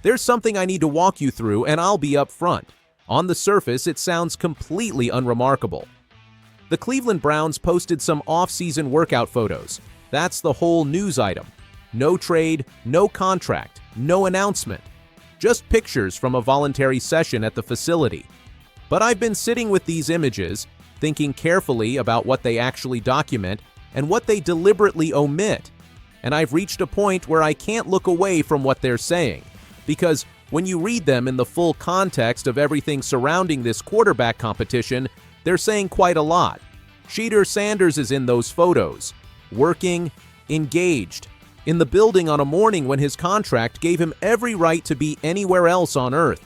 There's something I need to walk you through, and I'll be up front. On the surface, it sounds completely unremarkable. The Cleveland Browns posted some off-season workout photos. That's the whole news item. No trade, no contract, no announcement. Just pictures from a voluntary session at the facility. But I've been sitting with these images, thinking carefully about what they actually document and what they deliberately omit. And I've reached a point where I can't look away from what they're saying. Because when you read them in the full context of everything surrounding this quarterback competition, they're saying quite a lot. Shedeur Sanders is in those photos, working, engaged, in the building on a morning when his contract gave him every right to be anywhere else on earth.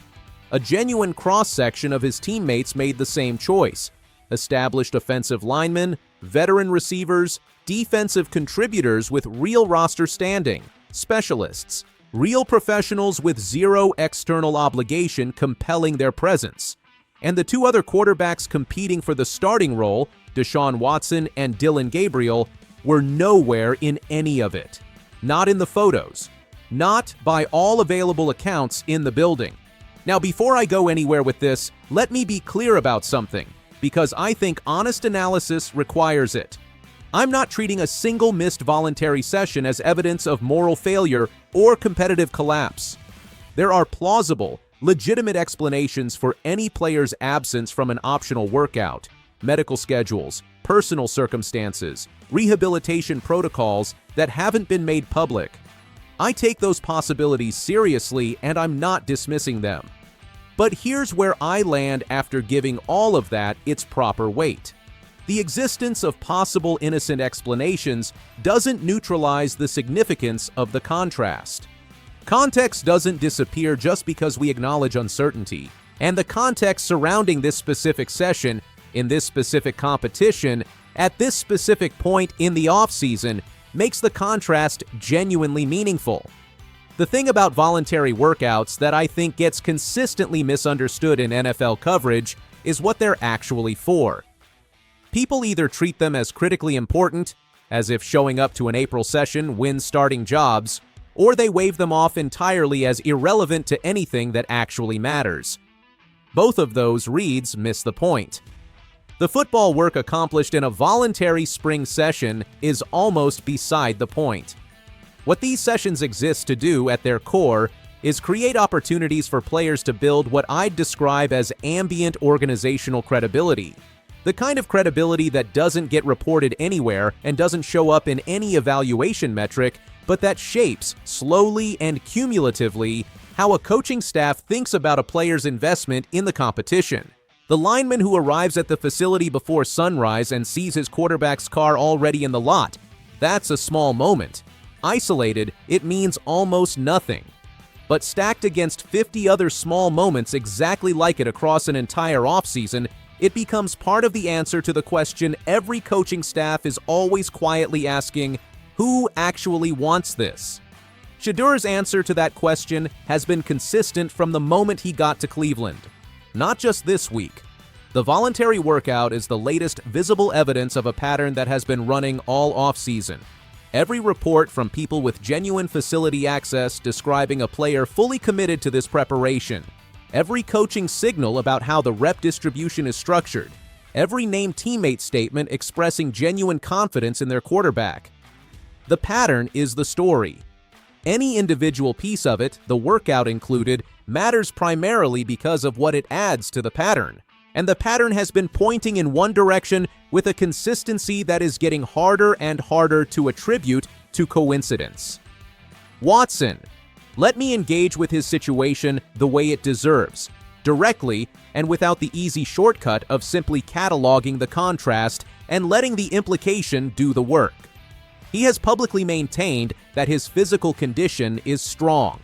A genuine cross-section of his teammates made the same choice. Established offensive linemen, veteran receivers, defensive contributors with real roster standing, specialists, real professionals with zero external obligation compelling their presence. And the two other quarterbacks competing for the starting role, Deshaun Watson and Dillon Gabriel, were nowhere in any of it. Not in the photos. Not, by all available accounts, in the building. Now, before I go anywhere with this, let me be clear about something, because I think honest analysis requires it. I'm not treating a single missed voluntary session as evidence of moral failure or competitive collapse. There are plausible, legitimate explanations for any player's absence from an optional workout: medical schedules, personal circumstances, rehabilitation protocols that haven't been made public. I take those possibilities seriously, and I'm not dismissing them. But here's where I land after giving all of that its proper weight. The existence of possible innocent explanations doesn't neutralize the significance of the contrast. Context doesn't disappear just because we acknowledge uncertainty, and the context surrounding this specific session, in this specific competition, at this specific point in the offseason, makes the contrast genuinely meaningful. The thing about voluntary workouts that I think gets consistently misunderstood in NFL coverage is what they're actually for. People either treat them as critically important, as if showing up to an April session wins starting jobs, or they wave them off entirely as irrelevant to anything that actually matters. Both of those reads miss the point. The football work accomplished in a voluntary spring session is almost beside the point. What these sessions exist to do at their core is create opportunities for players to build what I'd describe as ambient organizational credibility. The kind of credibility that doesn't get reported anywhere and doesn't show up in any evaluation metric, but that shapes, slowly and cumulatively, how a coaching staff thinks about a player's investment in the competition. The lineman who arrives at the facility before sunrise and sees his quarterback's car already in the lot, that's a small moment. Isolated, it means almost nothing. But stacked against 50 other small moments exactly like it across an entire offseason, it becomes part of the answer to the question every coaching staff is always quietly asking: who actually wants this? Shedeur's answer to that question has been consistent from the moment he got to Cleveland. Not just this week. The voluntary workout is the latest visible evidence of a pattern that has been running all offseason. Every report from people with genuine facility access describing a player fully committed to this preparation. Every coaching signal about how the rep distribution is structured. Every named teammate statement expressing genuine confidence in their quarterback. The pattern is the story. Any individual piece of it, the workout included, matters primarily because of what it adds to the pattern. And the pattern has been pointing in one direction with a consistency that is getting harder and harder to attribute to coincidence. Watson. Let me engage with his situation the way it deserves, directly and without the easy shortcut of simply cataloging the contrast and letting the implication do the work. He has publicly maintained that his physical condition is strong.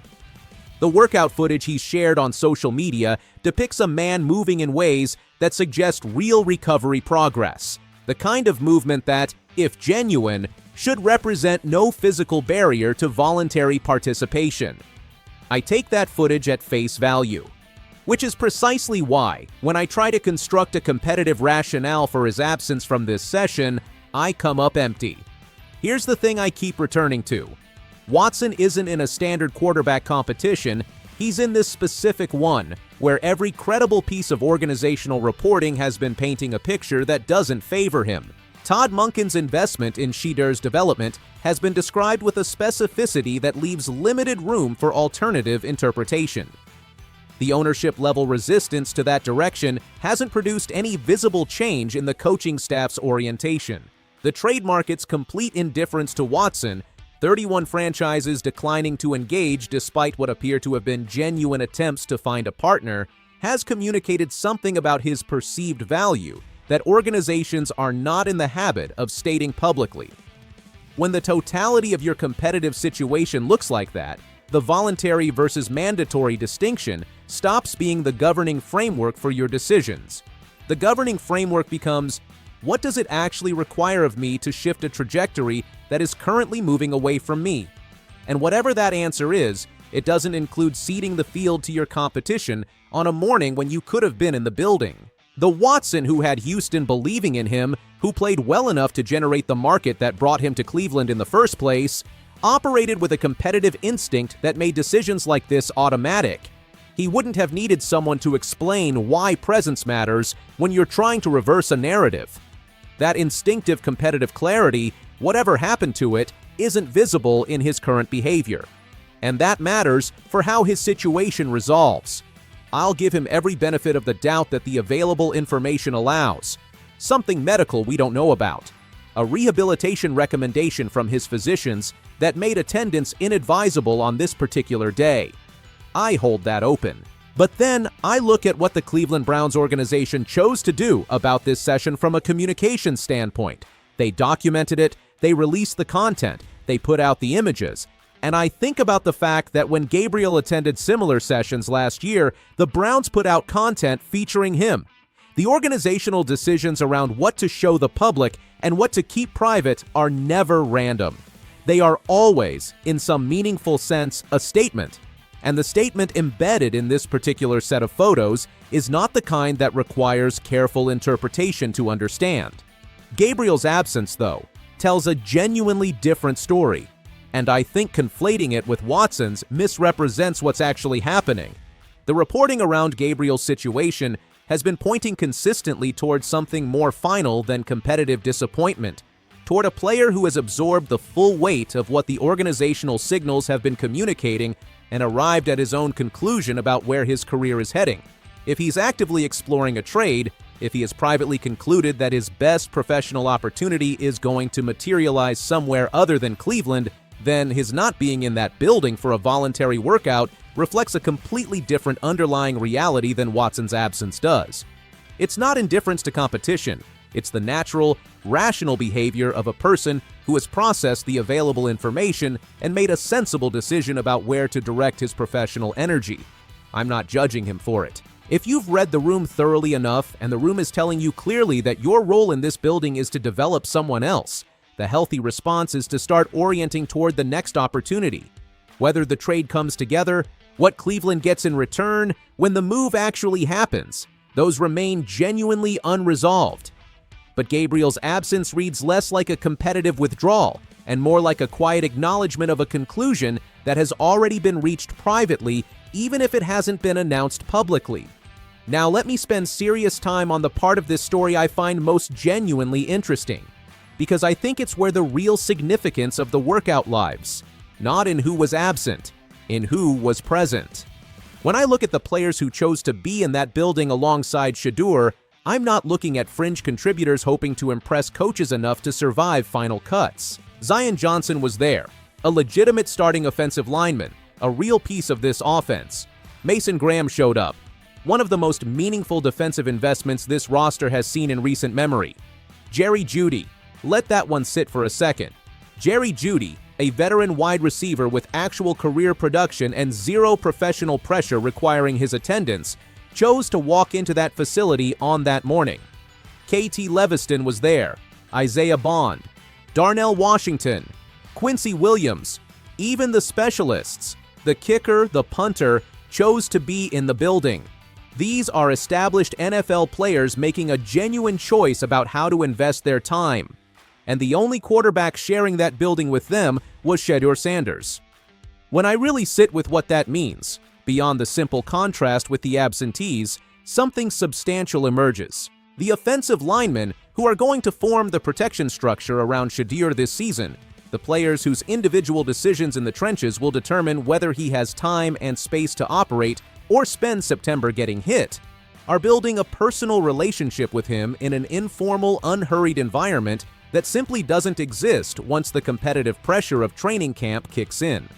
The workout footage he's shared on social media depicts a man moving in ways that suggest real recovery progress, the kind of movement that, if genuine, should represent no physical barrier to voluntary participation. I take that footage at face value, which is precisely why, when I try to construct a competitive rationale for his absence from this session, I come up empty. Here's the thing I keep returning to. Watson isn't in a standard quarterback competition, He's in this specific one, where every credible piece of organizational reporting has been painting a picture that doesn't favor him. Todd Monken's investment in Shedeur's development has been described with a specificity that leaves limited room for alternative interpretation. The ownership-level resistance to that direction hasn't produced any visible change in the coaching staff's orientation. The trade market's complete indifference to Watson, 31 franchises declining to engage despite what appear to have been genuine attempts to find a partner, has communicated something about his perceived value that organizations are not in the habit of stating publicly. When the totality of your competitive situation looks like that, the voluntary versus mandatory distinction stops being the governing framework for your decisions. The governing framework becomes, what does it actually require of me to shift a trajectory that is currently moving away from me? And whatever that answer is, it doesn't include ceding the field to your competition on a morning when you could have been in the building. The Watson who had Houston believing in him, who played well enough to generate the market that brought him to Cleveland in the first place, operated with a competitive instinct that made decisions like this automatic. He wouldn't have needed someone to explain why presence matters when you're trying to reverse a narrative. That instinctive competitive clarity, whatever happened to it, isn't visible in his current behavior. And that matters for how his situation resolves. I'll give him every benefit of the doubt that the available information allows. Something medical we don't know about. A rehabilitation recommendation from his physicians that made attendance inadvisable on this particular day. I hold that open. But then I look at what the Cleveland Browns organization chose to do about this session from a communication standpoint. They documented it, they released the content, they put out the images. And I think about the fact that when Gabriel attended similar sessions last year, the Browns put out content featuring him. The organizational decisions around what to show the public and what to keep private are never random. They are always, in some meaningful sense, a statement. And the statement embedded in this particular set of photos is not the kind that requires careful interpretation to understand. Gabriel's absence, though, tells a genuinely different story. And I think conflating it with Watson's misrepresents what's actually happening. The reporting around Gabriel's situation has been pointing consistently towards something more final than competitive disappointment, toward a player who has absorbed the full weight of what the organizational signals have been communicating and arrived at his own conclusion about where his career is heading. If he's actively exploring a trade, if he has privately concluded that his best professional opportunity is going to materialize somewhere other than Cleveland, then his not being in that building for a voluntary workout reflects a completely different underlying reality than Watson's absence does. It's not indifference to competition. It's the natural, rational behavior of a person who has processed the available information and made a sensible decision about where to direct his professional energy. I'm not judging him for it. If you've read the room thoroughly enough and the room is telling you clearly that your role in this building is to develop someone else, the healthy response is to start orienting toward the next opportunity. Whether the trade comes together, what Cleveland gets in return, when the move actually happens, those remain genuinely unresolved. But Gabriel's absence reads less like a competitive withdrawal and more like a quiet acknowledgement of a conclusion that has already been reached privately, even if it hasn't been announced publicly. Now let me spend serious time on the part of this story I find most genuinely interesting, because I think it's where the real significance of the workout lies, not in who was absent, in who was present. When I look at the players who chose to be in that building alongside Shedeur, I'm not looking at fringe contributors hoping to impress coaches enough to survive final cuts. Zion Johnson was there, a legitimate starting offensive lineman, a real piece of this offense. Mason Graham showed up, one of the most meaningful defensive investments this roster has seen in recent memory. Jerry Jeudy, let that one sit for a second. Jerry Jeudy, a veteran wide receiver with actual career production and zero professional pressure requiring his attendance, chose to walk into that facility on that morning. KT Leviston was there, Isaiah Bond, Darnell Washington, Quincy Williams, even the specialists, the kicker, the punter, chose to be in the building. These are established NFL players making a genuine choice about how to invest their time. And the only quarterback sharing that building with them was Shedeur Sanders. When I really sit with what that means, beyond the simple contrast with the absentees, something substantial emerges. The offensive linemen who are going to form the protection structure around Shedeur this season, the players whose individual decisions in the trenches will determine whether he has time and space to operate or spend September getting hit, are building a personal relationship with him in an informal, unhurried environment that simply doesn't exist once the competitive pressure of training camp kicks in.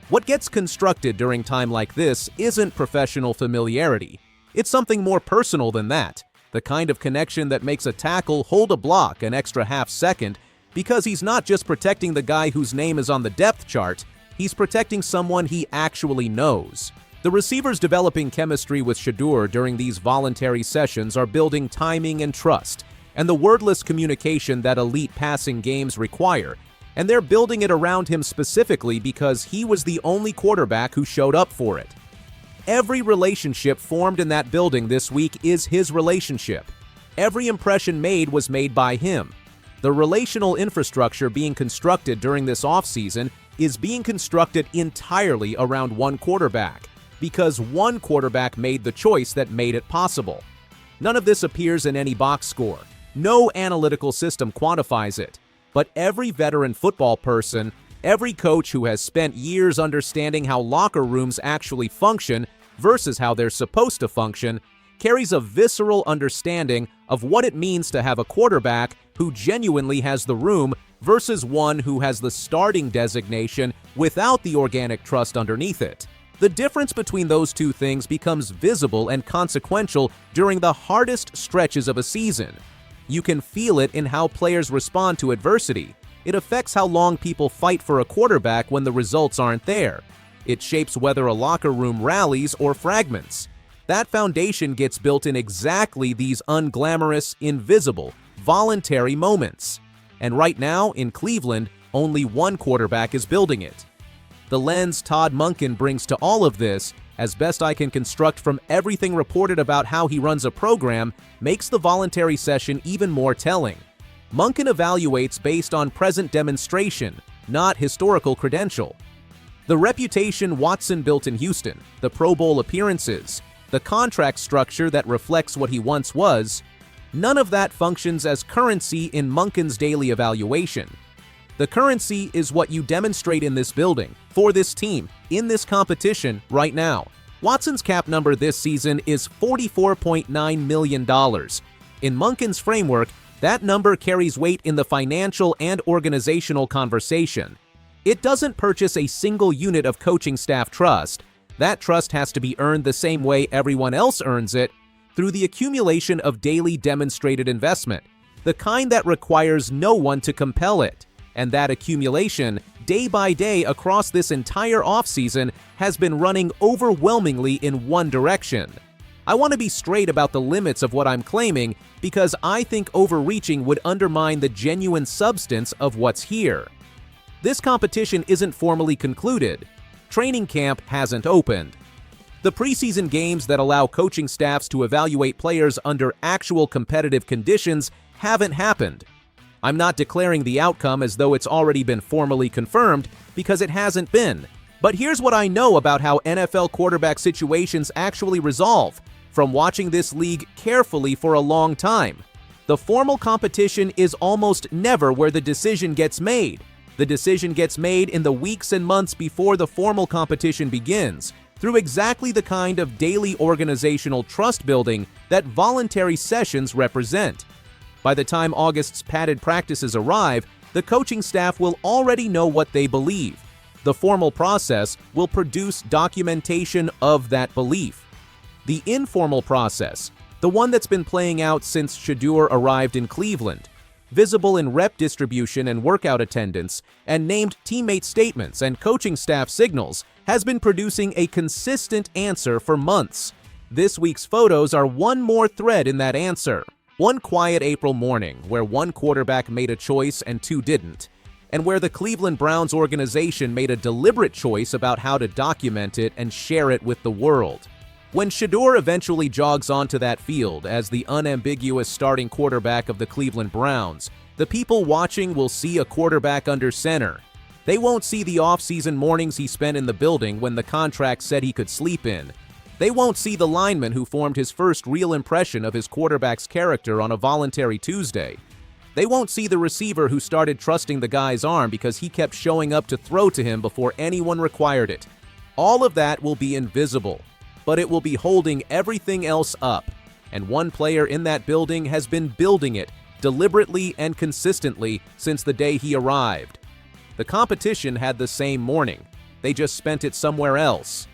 What gets constructed during time like this isn't professional familiarity. It's something more personal than that, the kind of connection that makes a tackle hold a block an extra half second because he's not just protecting the guy whose name is on the depth chart, he's protecting someone he actually knows. The receivers developing chemistry with Shedeur during these voluntary sessions are building timing and trust, and the wordless communication that elite passing games require, and they're building it around him specifically because he was the only quarterback who showed up for it. Every relationship formed in that building this week is his relationship. Every impression made was made by him. The relational infrastructure being constructed during this offseason is being constructed entirely around one quarterback, because one quarterback made the choice that made it possible. None of this appears in any box score. No analytical system quantifies it. But every veteran football person, every coach who has spent years understanding how locker rooms actually function versus how they're supposed to function, carries a visceral understanding of what it means to have a quarterback who genuinely has the room versus one who has the starting designation without the organic trust underneath it. The difference between those two things becomes visible and consequential during the hardest stretches of a season. You can feel it in how players respond to adversity. It affects how long people fight for a quarterback when the results aren't there. It shapes whether a locker room rallies or fragments. That foundation gets built in exactly these unglamorous, invisible, voluntary moments. And right now, in Cleveland, only one quarterback is building it. The lens Todd Monken brings to all of this, as best I can construct from everything reported about how he runs a program, makes the voluntary session even more telling. Monken evaluates based on present demonstration, not historical credential. The reputation Watson built in Houston, the Pro Bowl appearances, the contract structure that reflects what he once was, none of that functions as currency in Monken's daily evaluation. The currency is what you demonstrate in this building, for this team, in this competition right now. Watson's cap number this season is $44.9 million. In Monken's framework, that number carries weight in the financial and organizational conversation. It doesn't purchase a single unit of coaching staff trust. That trust has to be earned the same way everyone else earns it, through the accumulation of daily demonstrated investment, the kind that requires no one to compel it. And that accumulation, day by day across this entire offseason, has been running overwhelmingly in one direction. I want to be straight about the limits of what I'm claiming because I think overreaching would undermine the genuine substance of what's here. This competition isn't formally concluded. Training camp hasn't opened. The preseason games that allow coaching staffs to evaluate players under actual competitive conditions haven't happened. I'm not declaring the outcome as though it's already been formally confirmed, because it hasn't been. But here's what I know about how NFL quarterback situations actually resolve, from watching this league carefully for a long time. The formal competition is almost never where the decision gets made. The decision gets made in the weeks and months before the formal competition begins, through exactly the kind of daily organizational trust building that voluntary sessions represent. By the time August's padded practices arrive, the coaching staff will already know what they believe. The formal process will produce documentation of that belief. The informal process, the one that's been playing out since Shedeur arrived in Cleveland, visible in rep distribution and workout attendance, and named teammate statements and coaching staff signals, has been producing a consistent answer for months. This week's photos are one more thread in that answer. One quiet April morning where one quarterback made a choice and two didn't, and where the Cleveland Browns organization made a deliberate choice about how to document it and share it with the world. When Shedeur eventually jogs onto that field as the unambiguous starting quarterback of the Cleveland Browns, the people watching will see a quarterback under center. They won't see the off-season mornings he spent in the building when the contract said he could sleep in. They won't see the lineman who formed his first real impression of his quarterback's character on a voluntary Tuesday. They won't see the receiver who started trusting the guy's arm because he kept showing up to throw to him before anyone required it. All of that will be invisible, but it will be holding everything else up. And one player in that building has been building it deliberately and consistently since the day he arrived. The competition had the same morning. They just spent it somewhere else.